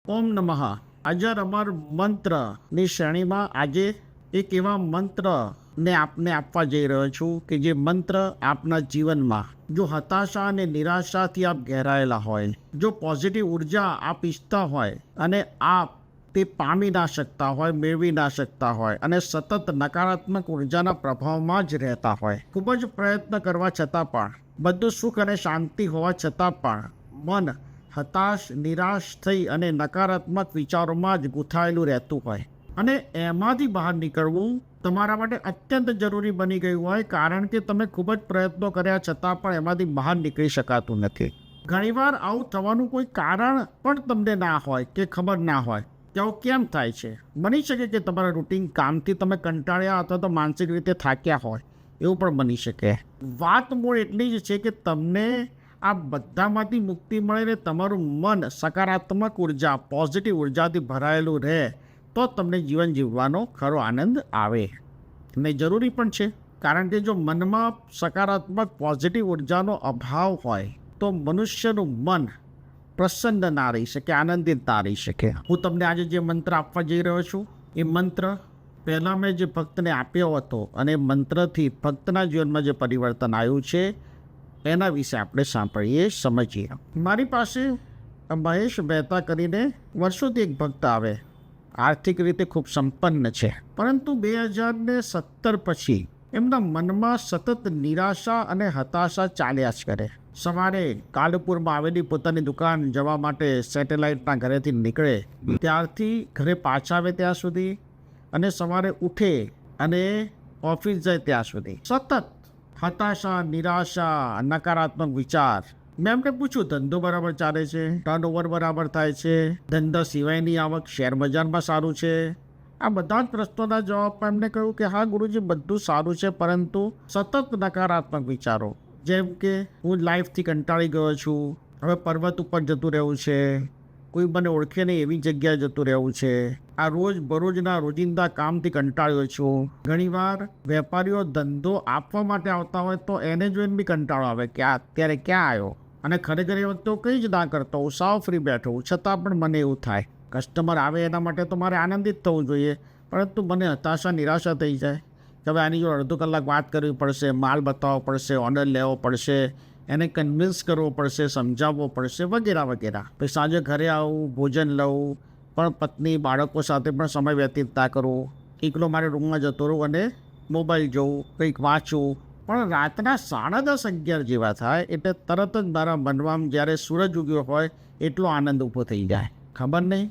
ઓમ નમઃ. આજે અમાર મંત્રની શ્રેણીમાં આજે એક એવા મંત્રને આપને આપવા જઈ રહ્યો છું કે જે મંત્ર આપના જીવનમાં જો હતાશા અને નિરાશાથી આપ ઘેરાયેલા હોય, જો પોઝિટિવ ઉર્જા આપ ઈચ્છતા હોય અને આપ તે પામી ના શકતા હોય, મેળવી ના શકતા હોય અને સતત નકારાત્મક ઉર્જાના પ્રભાવમાં જ રહેતા હોય, ખૂબ જ પ્રયત્ન કરવા છતાં પણ, બધું સુખ અને શાંતિ હોવા છતાં પણ મન હતાશ, નિરાશ થઈ અને નકારાત્મક વિચારોમાં જ ગૂંથાયેલું રહેતું હોય અને એમાંથી બહાર નીકળવું તમારા માટે અત્યંત જરૂરી બની ગયું હોય, કારણ કે તમે ખૂબ જ પ્રયત્નો કર્યા છતાં પણ એમાંથી બહાર નીકળી શકાતું નથી. ઘણીવાર આવું થવાનું કોઈ કારણ પણ તમને ના હોય કે ખબર ના હોય કે આવું કેમ થાય છે. બની શકે કે તમારા રૂટીન કામથી તમે કંટાળ્યા અથવા તો માનસિક રીતે થાક્યા હોય, એવું પણ બની શકે. વાત મૂળ એટલી જ છે કે તમને આ બધામાંથી મુક્તિ મળીને તમારું મન સકારાત્મક ઉર્જા, પોઝિટિવ ઉર્જાથી ભરાયેલું રહે તો તમને જીવન જીવવાનો ખરો આનંદ આવે. ને જરૂરી પણ છે, કારણ કે જો મનમાં સકારાત્મક પોઝિટિવ ઉર્જાનો અભાવ હોય તો મનુષ્યનું મન પ્રસન્ન ના રહી શકે, આનંદિત ના રહી શકે. હું તમને આજે જે મંત્ર આપવા જઈ રહ્યો છું એ મંત્ર પહેલાં મેં જે ભક્તને આપ્યો હતો અને મંત્રથી ભક્તના જીવનમાં જે પરિવર્તન આવ્યું છે એના વિશે આપણે સાંભળીએ, સમજીએ. મારી પાસે મહેશ મહેતા કરીને વર્ષોથી એક ભક્ત આવે, આર્થિક રીતે ખૂબ સંપન્ન છે, પરંતુ 2017 પછી એમના મનમાં સતત નિરાશા અને હતાશા ચાલ્યા જ કરે. સવારે કાલુપુરમાં આવેલી પોતાની દુકાન જવા માટે સેટેલાઇટના ઘરેથી નીકળે ત્યારથી ઘરે પાછા આવે ત્યાં સુધી અને સવારે ઉઠે અને ઓફિસ જાય ત્યાં સુધી સતત હતાશા, નિરાશા, નકારાત્મક વિચાર. મેં એમને પૂછ્યું, ધંધો બરાબર ચાલે છે, ટર્નઓવર બરાબર થાય છે, ધંધા સિવાયની આવક શેર બજારમાં સારું છે? આ બધા જ પ્રશ્નોના જવાબમાં એમને કહ્યું કે હા ગુરુજી, બધું સારું છે, પરંતુ સતત નકારાત્મક વિચારો, જેમ કે હું લાઈફથી કંટાળી ગયો છું, હવે પર્વત ઉપર જતું રહેવું છે, કોઈ મને ઓળખે નહીં એવી જગ્યાએ જતું રહેવું છે, આ રોજ બરોજના રોજિંદા કામથી કંટાળ્યો છું. ઘણીવાર વેપારીઓ ધંધો આપવા માટે આવતા હોય તો એને જોઈને બી કંટાળો આવે કે આ અત્યારે ક્યાં આવ્યો, અને ખરેખર એ વખતે કંઈ જ ના કરતો, હું સાવ ફ્રી બેઠો હું, છતાં પણ મને એવું થાય કસ્ટમર આવે એના માટે તો મારે આનંદિત થવું જોઈએ, પરંતુ મને હતાશા, નિરાશા થઈ જાય કે હવે આની જોડે અડધો કલાક વાત કરવી પડશે, માલ બતાવવો પડશે, ઓર્ડર લેવો પડશે, એને કન્વિન્સ કરવો પડશે, સમજાવવો પડશે, વગેરે વગેરે. પછી સાંજે ઘરે આવું, ભોજન લઉં, પણ પત્ની બાળકો સાથે પણ સમય વ્યતીત ના કરવો, એકલો મારે રૂમમાં જતો રહું અને મોબાઈલ જોઉં, કંઈક વાંચું. પણ રાતના 10:30-11 જેવા થાય એટલે તરત જ મારા મનમાં જ્યારે સૂરજ ઉગ્યો હોય એટલો આનંદ ઊભો થઈ જાય, ખબર નહીં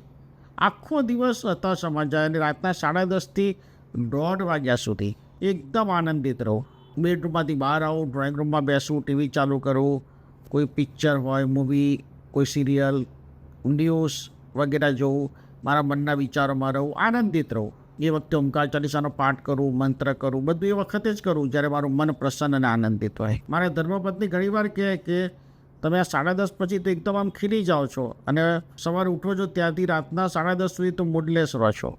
આખો દિવસ હતાશામાં જાય અને રાતના 10:30થી 1:30 વાગ્યા સુધી એકદમ આનંદિત રહું. બેડરૂમમાંથી બહાર આવું, ડ્રોઈંગ રૂમમાં બેસું, ટીવી ચાલુ કરું, કોઈ પિક્ચર હોય, મૂવી, કોઈ સિરિયલ, ન્યૂઝ વગેરે જોઉં, મારા મનના વિચારોમાં રહું, આનંદિત રહું. એ વખતે ઓમકાર ચાલીસાનો પાઠ કરું, મંત્ર કરું, બધું એ વખતે જ કરું જ્યારે મારું મન પ્રસન્ન અને આનંદિત હોય. મારા ધર્મપત્ની ઘણીવાર કહે કે તમે આ 10:30 પછી તો એકદમ આમ ખીલી જાઓ છો અને સવારે ઉઠો છો ત્યાંથી રાતના 10:30 સુધી તો મૂડલેસ રહો છો.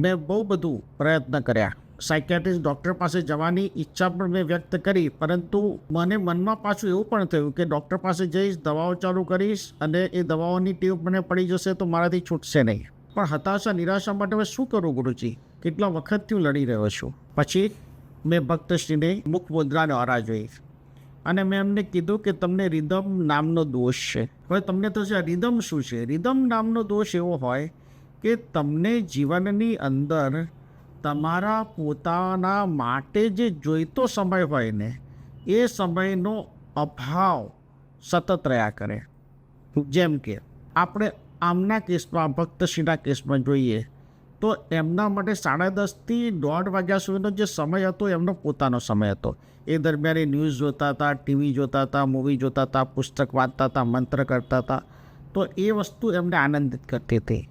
મેં બહુ બધું પ્રયત્ન કર્યા, સાયકેટ્રિસ્ટ ડૉક્ટર પાસે જવાની ઈચ્છા પણ મેં વ્યક્ત કરી, પરંતુ મને મનમાં પાછું એવું પણ થયું કે ડૉક્ટર પાસે જઈશ, દવાઓ ચાલુ કરીશ અને એ દવાઓની ટેવ મને પડી જશે તો મારાથી છૂટશે નહીં. પણ હતાશા, નિરાશા માટે હવે શું કરું ગુરુજી? કેટલા વખતથી હું લડી રહ્યો છું. પછી મેં ભક્તશ્રીને મુખ મુદ્રાને ઓરા જોઈ અને મેં એમને કીધું કે તમને રિધમ નામનો દોષ છે. હવે તમને તો છે રિધમ શું છે? રિધમ નામનો દોષ એવો હોય કે તમને જીવનની અંદર તમારા પોતાના માટે જે જોઈતો સમય હોય ને એ સમયનો અભાવ સતત રહ્યા કરે. જેમ કે આપણે આમના કેસમાં, ભક્તશ્રીના કેસમાં જોઈએ તો એમના માટે 10:30થી 1:30 વાગ્યા સુધીનો જે સમય હતો એમનો પોતાનો સમય હતો. એ દરમિયાન એ ન્યૂઝ જોતા હતા, ટીવી જોતા હતા, મૂવી જોતા હતા, પુસ્તક વાંચતા હતા, મંત્ર કરતા હતા, તો એ વસ્તુ એમને આનંદિત કરતી હતી.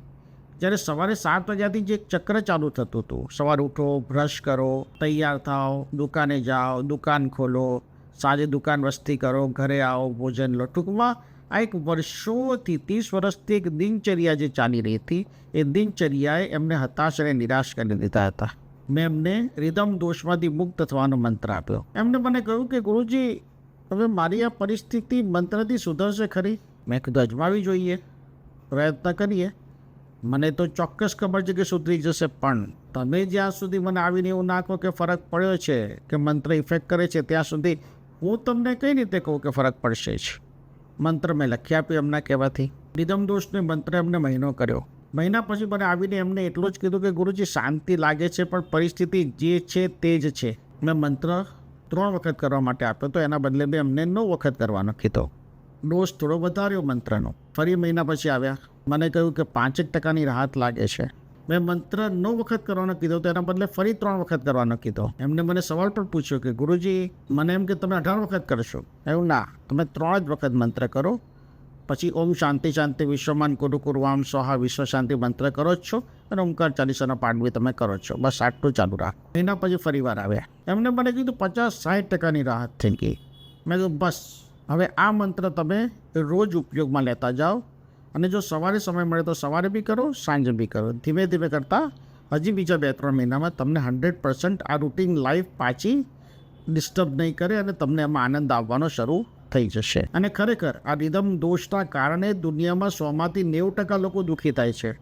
જ્યારે સવારે 7 વાગ્યાથી જે ચક્ર ચાલુ થતું હતું, સવારે ઉઠો, બ્રશ કરો, તૈયાર થાઓ, દુકાને જાઓ, દુકાન ખોલો, સાંજે દુકાન વસ્તી કરો, ઘરે આવો, ભોજન લો, ટૂંકમાં આ એક વર્ષોથી 30 વર્ષથી એક દિનચર્યા જે ચાલી રહી હતી એ દિનચર્યાએ એમને હતાશ અને નિરાશ કરી દીધા હતા. મેં એમને રિધમ દોષમાંથી મુક્ત થવાનો મંત્ર આપ્યો. એમને મને કહ્યું કે ગુરુજી, હવે મારી આ પરિસ્થિતિ મંત્રથી સુધરશે ખરી? મેં કીધું અજમાવી જોઈએ, પ્રયત્ન કરીએ. મને તો ચોક્કસ ખબર છે કે સુધરી જશે, પણ તમે જ્યાં સુધી મને આવીને એવું ના કહો કે ફરક પડ્યો છે, કે મંત્ર ઇફેક્ટ કરે છે, ત્યાં સુધી હું તમને કઈ રીતે કહું કે ફરક પડશે જ. મંત્ર મેં લખી આપ્યો એમના કહેવાથી. નિધમ દોષને મંત્ર એમને મહિનો કર્યો. મહિના પછી મને આવીને એમને એટલું જ કીધું કે ગુરુજી શાંતિ લાગે છે, પણ પરિસ્થિતિ જે છે તે જ છે. મેં મંત્ર 3 વખત કરવા માટે આપ્યો તો એના બદલે મેં એમને 9 વખત કરવાનો કીધો. ડોઝ થોડો વધાર્યો મંત્રનો. ફરી મહિના પછી આવ્યા, મને કહ્યું કે 5% રાહત લાગે છે. મેં મંત્ર 9 વખત કરવાનો કીધો તો એના બદલે ફરી 3 વખત કરવાનો કીધો. એમને મને સવાલ પણ પૂછ્યો કે ગુરુજી મને એમ કે તમે 18 વખત કરશો. એવું ના, તમે 3 જ વખત મંત્ર કરો, પછી ઓમ શાંતિ શાંતિ વિશ્વમાન કુરુ કુર્વામ સ્વાહા વિશ્વ શાંતિ મંત્ર કરો જ છો, અને ઓમકાર ચાલીસાનો પાઠ બી તમે કરો જ છો. બસ આટલું ચાલુ રાખ. મહિના પછી ફરી વાર આવ્યા. એમને મને કીધું 50-60% રાહત થઈ ગઈ. મેં કીધું બસ હવે આ મંત્ર તમે રોજ ઉપયોગમાં લેતા જાઓ, અને જો સવારે સમય મળે તો સવારે બી કરો, સાંજે બી કરો. ધીમે ધીમે કરતાં હજી બીજા 2-3 મહિનામાં તમને 100% આ રૂટીન લાઈફ પાછી ડિસ્ટર્બ નહીં કરે, અને તમને એમાં આનંદ આવવાનો શરૂ થઈ જશે. અને ખરેખર આ રિધમ દોષના કારણે દુનિયામાં 100માંથી 90% લોકો દુઃખી થાય છે.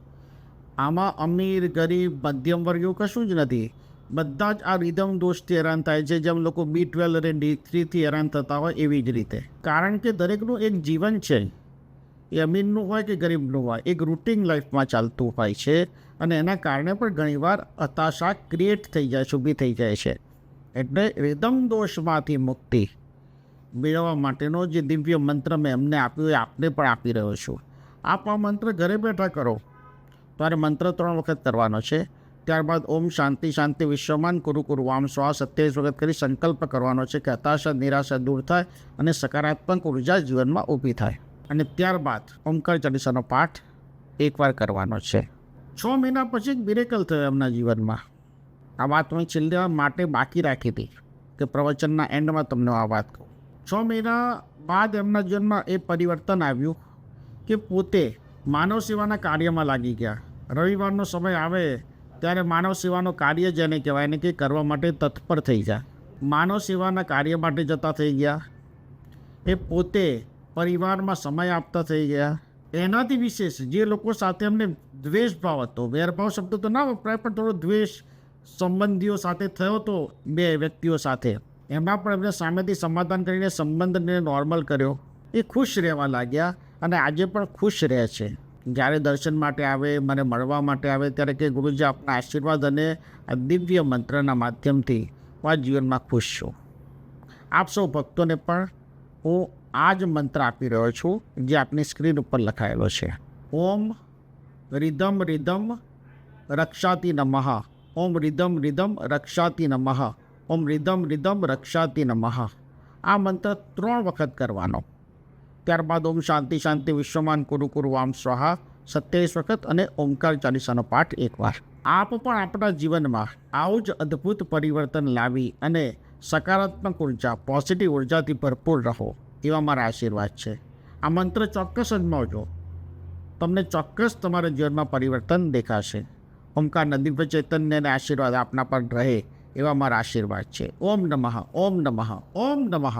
આમાં અમીર ગરીબ મધ્યમ વર્ગ એવું કશું જ નથી. બધા જ આ રિધમ દોષથી હેરાન થાય છે, જેમ લોકો B12 અને D3થી હેરાન થતા હોય એવી જ રીતે. કારણ કે દરેકનું એક જીવન છે, એ અમીરનું હોય કે ગરીબનું હોય, એક રૂટીન લાઈફમાં ચાલતું હોય છે, અને એના કારણે પણ ઘણીવાર હતાશા ક્રિએટ થઈ જાય છે, ઊભી થઈ જાય છે. એટલે રિધમ દોષમાંથી મુક્તિ મેળવવા માટેનો જે દિવ્ય મંત્ર મેં એમને આપ્યો એ આપને પણ આપી રહ્યો છું. આપ આ મંત્ર ઘરે બેઠા કરો. તમારે મંત્ર 3 વખત કરવાનો છે. ત્યારબાદ ઓમ શાંતિ શાંતિ વિશ્વમાન કુરુ કુર્વામ સ્વાહા 27 વખત કરી સંકલ્પ કરવાનો છે કે હતાશા નિરાશા દૂર થાય અને સકારાત્મક ઉર્જા જીવનમાં ઊભી થાય. અને ત્યારબાદ ઓમકાર ચાલીસાનો પાઠ એકવાર કરવાનો છે. 6 મહિના પછી એક મિરેકલ થયો એમના જીવનમાં. આ વાત મેં છેલ્લે માટે બાકી રાખી હતી કે પ્રવચનના એન્ડમાં તમને આ વાત કહું. 6 મહિના બાદ એમના જીવનમાં એ પરિવર્તન આવ્યું કે પોતે માનવ સેવાના કાર્યમાં લાગી ગયા. રવિવારનો સમય આવે ત્યારે માનવ સેવાનું કાર્ય જેને કહેવાય ને કે કરવા માટે તત્પર થઈ જાય. માનવ સેવાના કાર્ય માટે જતા થઈ ગયા. એ પોતે પરિવારમાં સમય આપતા થઈ ગયા. એનાથી વિશેષ જે લોકો સાથે એમને દ્વેષભાવ હતો, વેરભાવ શબ્દ તો ના વપરાય, પણ થોડો દ્વેષ સંબંધીઓ સાથે થયો હતો, 2 વ્યક્તિઓ સાથે, એમાં પણ એમને સામેથી સમાધાન કરીને સંબંધને નોર્મલ કર્યો. એ ખુશ રહેવા લાગ્યા, અને આજે પણ ખુશ રહે છે. જ્યારે દર્શન માટે આવે, મને મળવા માટે આવે, ત્યારે કે ગુરુજી આપના આશીર્વાદ અને આ દિવ્ય મંત્રના માધ્યમથી હું આ જીવનમાં ખુશ છું. આપ સૌ ભક્તોને પણ હું આ જ મંત્ર આપી રહ્યો છું, જે આપની સ્ક્રીન ઉપર લખાયેલો છે. ઓમ રિધમ રિધમ રક્ષાતિ નમઃ. ઓમ રિધમ રિધમ રક્ષાતિ નમઃ. ઓમ રિધમ રિધમ રક્ષાતિ નમઃ. આ મંત્ર 3 વખત કરવાનો. ત્યારબાદ ઓમ શાંતિ શાંતિ વિશ્વમાન કુરુ કુર્વામ સ્વાહા 27 વખત અને ઓમકાર ચાલીસાનો પાઠ એકવાર. આપ પણ આપણા જીવનમાં આવું જ અદ્ભુત પરિવર્તન લાવી અને સકારાત્મક ઉર્જા, પોઝિટિવ ઉર્જાથી ભરપૂર રહો, એવા મારા આશીર્વાદ છે. આ મંત્ર ચોક્કસ અજમાવજો, તમને ચોક્કસ તમારા જીવનમાં પરિવર્તન દેખાશે. ઓમકારના દિવ્ય ચૈતન્ય અને આશીર્વાદ આપના પર રહે એવા મારા આશીર્વાદ છે. ઓમ નમઃ, ઓમ નમઃ, ઓમ નમઃ.